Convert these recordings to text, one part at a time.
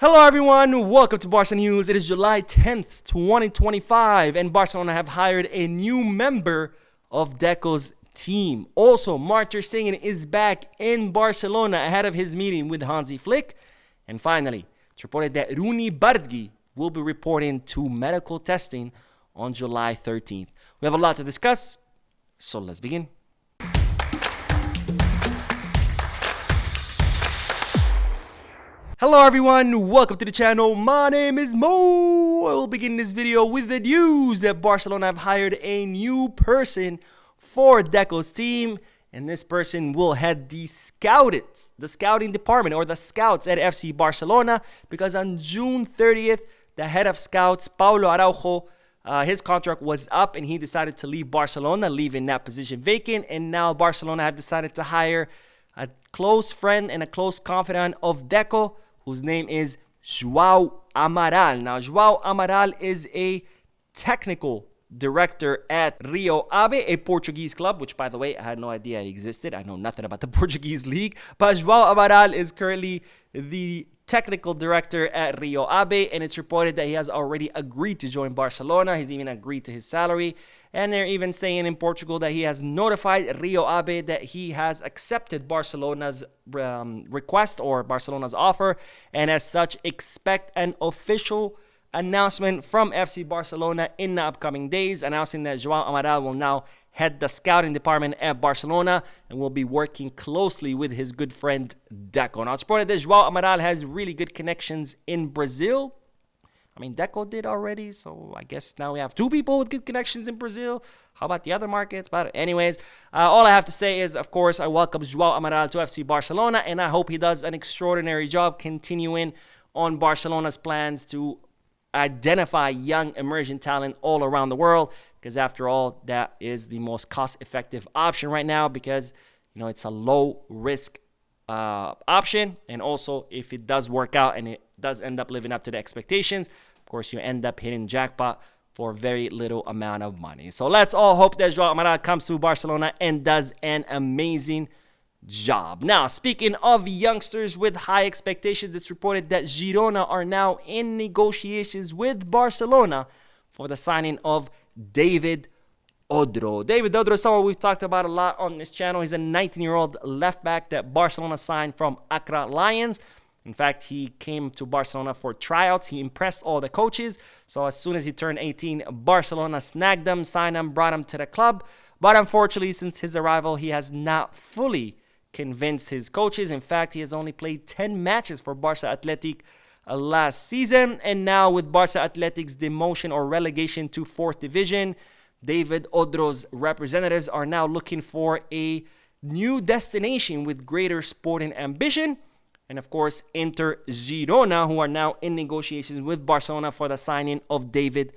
Hello everyone, welcome to Barca News. It is July 10th, 2025, and Barcelona have hired a new member of Deco's team. Also, Ter Stegen is back in Barcelona ahead of his meeting with Hansi Flick. And finally, it's reported that Roony Bardghji will be reporting to medical testing on July 13th. We have a lot to discuss, so let's begin. Hello everyone, welcome to the channel. My name is Mo. I will begin this video with the news that Barcelona have hired a new person for Deco's team, and this person will head the scouting department, or the scouts at FC Barcelona, because on June 30th, the head of scouts, Paulo Araujo, his contract was up and he decided to leave Barcelona, leaving that position vacant, and now Barcelona have decided to hire a close friend and a close confidant of Deco, whose name is João Amaral. Now, João Amaral is a technical director at Rio Ave, a Portuguese club, which, by the way, I had no idea it existed. I know nothing about the Portuguese league. But João Amaral is currently the technical director at Rio Ave, and it's reported that he has already agreed to join Barcelona. He's even agreed to his salary. And they're even saying in Portugal that he has notified Rio Ave that he has accepted Barcelona's request or Barcelona's offer. And as such, expect an official announcement from FC Barcelona in the upcoming days, announcing that João Amaral will now head the scouting department at Barcelona and will be working closely with his good friend Deco. Now, it's reported that João Amaral has really good connections in Brazil. I mean, Deco did already, so I guess now we have two people with good connections in Brazil. How about the other markets? But anyways, all I have to say is, of course, I welcome João Amaral to FC Barcelona, and I hope he does an extraordinary job continuing on Barcelona's plans to identify young emerging talent all around the world, because after all, that is the most cost-effective option right now, because it's a low-risk option, and also if it does work out and it does end up living up to the expectations, of course you end up hitting jackpot for very little amount of money. So let's all hope that João Amaral comes to Barcelona and does an amazing job. Now, speaking of youngsters with high expectations, it's reported that Girona are now in negotiations with Barcelona for the signing of David Odro. David Odro is someone we've talked about a lot on this channel. He's a 19-year-old left back that Barcelona signed from Accra Lions. In fact, he came to Barcelona for tryouts. He impressed all the coaches. So as soon as he turned 18, Barcelona snagged him, signed him, brought him to the club. But unfortunately, since his arrival, he has not fully convinced his coaches. In fact, he has only played 10 matches for Barca Athletic last season. And now with Barca Athletic's demotion or relegation to 4th Division, David Odro's representatives are now looking for a new destination with greater sporting ambition. And of course, Inter Girona, who are now in negotiations with Barcelona for the signing of David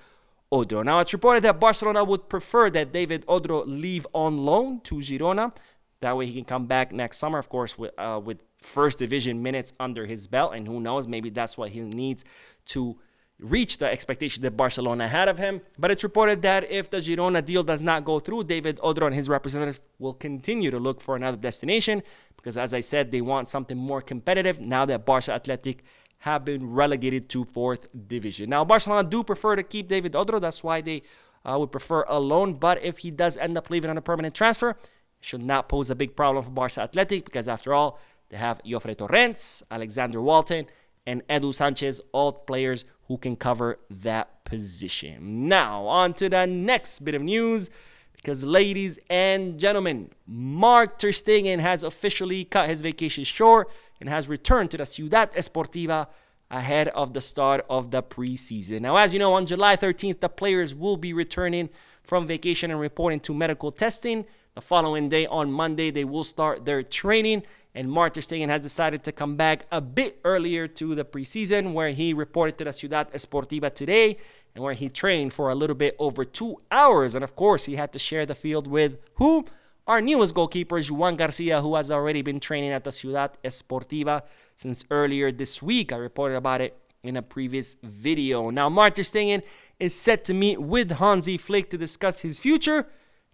Odro. Now, it's reported that Barcelona would prefer that David Odro leave on loan to Girona. That way he can come back next summer, of course, with first division minutes under his belt. And who knows, maybe that's what he needs to reach the expectation that Barcelona had of him. But it's reported that if the Girona deal does not go through, David Odro and his representative will continue to look for another destination, because as I said, they want something more competitive now that Barca Athletic have been relegated to 4th Division. Now, Barcelona do prefer to keep David Odro. That's why they would prefer a loan. But if he does end up leaving on a permanent transfer, it should not pose a big problem for Barca Athletic, because after all, they have Jofre Torrents, Alexander Walton, and Edu Sanchez, all players who can cover that position. Now, on to the next bit of news, because ladies and gentlemen, Ter Stegen has officially cut his vacation short and has returned to the Ciudad Esportiva ahead of the start of the preseason. Now, as you know, on July 13th, the players will be returning from vacation and reporting to medical testing. The following day, on Monday, they will start their training. And Ter Stegen has decided to come back a bit earlier to the preseason, where he reported to the Ciudad Esportiva today and where he trained for a little bit over 2 hours. And of course, he had to share the field with who? Our newest goalkeeper, Juan Garcia, who has already been training at the Ciudad Esportiva since earlier this week. I reported about it in a previous video. Now, Ter Stegen is set to meet with Hansi Flick to discuss his future.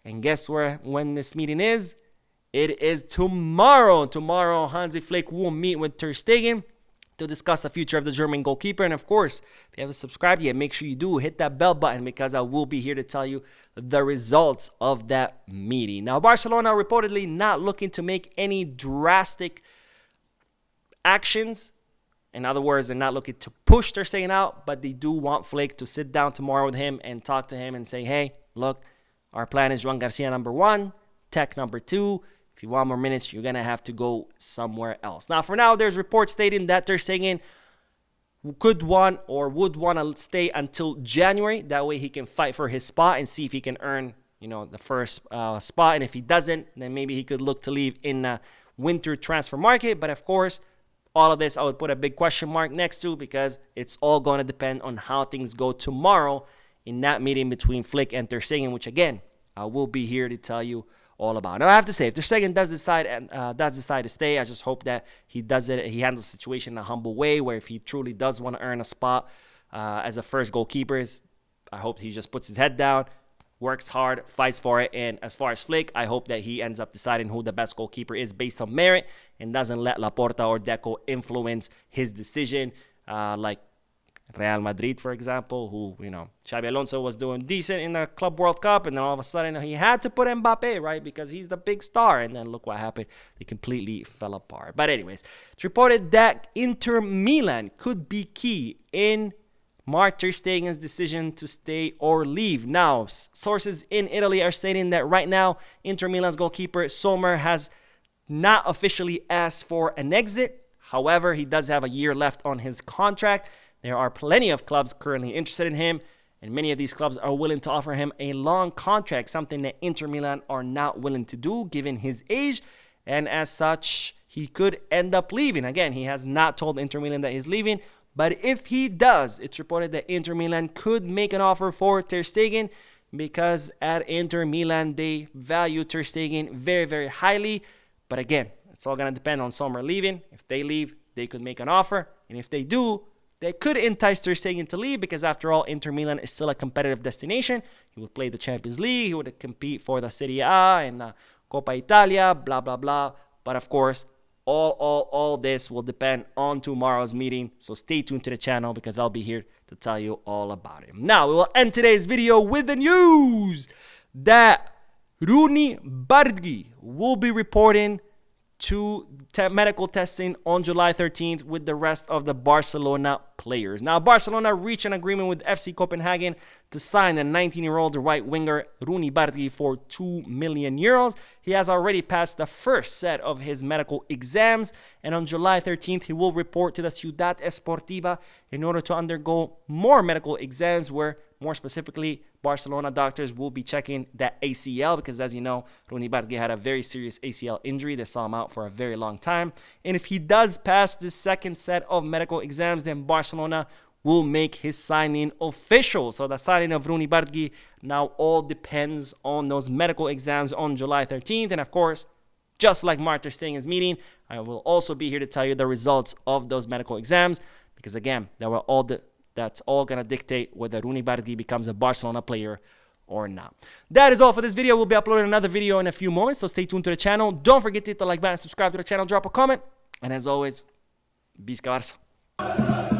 And guess when this meeting is? It is tomorrow. Tomorrow, Hansi Flick will meet with Ter Stegen to discuss the future of the German goalkeeper. And of course, if you haven't subscribed yet, make sure you do hit that bell button, because I will be here to tell you the results of that meeting. Now, Barcelona reportedly not looking to make any drastic actions. In other words, they're not looking to push Ter Stegen out, but they do want Flick to sit down tomorrow with him and talk to him and say, hey, look, our plan is Joan Garcia number 1, Tech number 2. If you want more minutes, you're going to have to go somewhere else. Now, for now, there's reports stating that Ter Stegen would want to stay until January. That way he can fight for his spot and see if he can earn, the first spot. And if he doesn't, then maybe he could look to leave in the winter transfer market. But of course, all of this I would put a big question mark next to, because it's all going to depend on how things go tomorrow in that meeting between Flick and Ter Stegen, which again, I will be here to tell you all about. Now, I have to say, if Ter Stegen does decide to stay, I just hope that he handles the situation in a humble way, where if he truly does want to earn a spot as a first goalkeeper, I hope he just puts his head down, works hard, fights for it. And as far as Flick, I hope that he ends up deciding who the best goalkeeper is based on merit and doesn't let Laporta or Deco influence his decision, like Real Madrid, for example, who, Xabi Alonso was doing decent in the Club World Cup, and then all of a sudden he had to put Mbappe, right, because he's the big star, and then look what happened. They completely fell apart. But anyways, it's reported that Inter Milan could be key in Mark Ter Stegen's decision to stay or leave. Now, sources in Italy are stating that right now, Inter Milan's goalkeeper Sommer has not officially asked for an exit. However, he does have a year left on his contract. There are plenty of clubs currently interested in him, and many of these clubs are willing to offer him a long contract, something that Inter Milan are not willing to do given his age, and as such, he could end up leaving. Again, he has not told Inter Milan that he's leaving, but if he does, it's reported that Inter Milan could make an offer for Ter Stegen, because at Inter Milan, they value Ter Stegen very, very highly. But again, it's all going to depend on Sommer leaving. If they leave, they could make an offer, and if they do, they could entice Ter Stegen to leave, because after all, Inter Milan is still a competitive destination. He would play the Champions League. He would compete for the Serie A and Coppa Italia, blah, blah, blah. But of course, all this will depend on tomorrow's meeting. So stay tuned to the channel, because I'll be here to tell you all about it. Now, we will end today's video with the news that Roony Bardghji will be reporting to medical testing on July 13th with the rest of the Barcelona players. Now, Barcelona reached an agreement with FC Copenhagen to sign the 19-year-old right winger Roony Bardghji for €2 million. He has already passed the first set of his medical exams, and on July 13th, he will report to the Ciudad Esportiva in order to undergo more medical exams, where more specifically, Barcelona doctors will be checking that ACL, because as you know, Roony Bardghji had a very serious ACL injury that saw him out for a very long time. And if he does pass this second set of medical exams, then Barcelona will make his signing official. So the signing of Roony Bardghji now all depends on those medical exams on July 13th. And of course, just like Mark Ter Stegen's meeting, I will also be here to tell you the results of those medical exams, because again, that's all going to dictate whether Roony Bardghji becomes a Barcelona player or not. That is all for this video. We'll be uploading another video in a few moments, so stay tuned to the channel. Don't forget to hit the like button, subscribe to the channel, drop a comment, and as always, Visca Barça.